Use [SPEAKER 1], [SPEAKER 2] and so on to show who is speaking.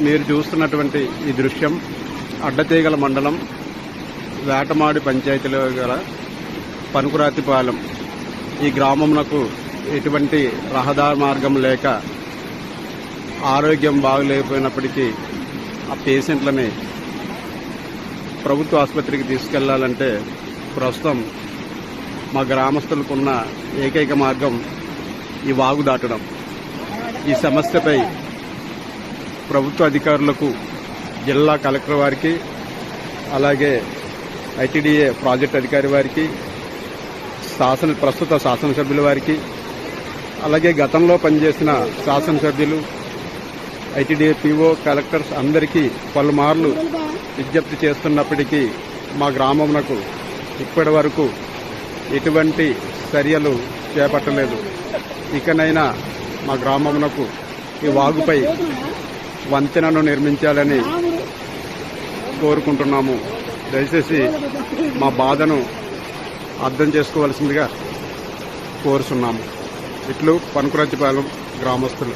[SPEAKER 1] మీరు చూస్తున్నటువంటి ఈ దృశ్యం అడ్డతీగల మండలం వేటమాడి పంచాయతీలో గల పనుకురాతిపాలెం ఈ గ్రామమునకు ఎటువంటి రహదారి మార్గం లేక ఆరోగ్యం బాగలేకపోయినప్పటికీ ఆ పేషెంట్లని ప్రభుత్వ ఆసుపత్రికి తీసుకెళ్లాలంటే ప్రస్తుతం మా గ్రామస్తులకున్న ఏకైక మార్గం ఈ వాగు దాటడం. ఈ సమస్యపై ప్రభుత్వ అధికారులకు, జిల్లా కలెక్టర్ వారికి, అలాగే ఐటీడీఏ ప్రాజెక్ట్ అధికారి వారికి, ప్రస్తుత శాసనసభ్యుల వారికి, అలాగే గతంలో పనిచేసిన శాసనసభ్యులు, ఐటీడీఏ పీఓ, కలెక్టర్స్ అందరికీ పలుమార్లు విజ్ఞప్తి చేస్తున్నప్పటికీ మా గ్రామమునకు ఇప్పటి వరకు ఎటువంటి చర్యలు చేపట్టలేదు. ఇకనైనా మా గ్రామమునకు ఈ వాగుపై వంతెనను నిర్మించాలని కోరుకుంటున్నాము. దయచేసి మా బాధను అర్థం చేసుకోవాల్సిందిగా కోరుతున్నాము. ఇట్లు పనుకురాతిపాలెం గ్రామస్తులు.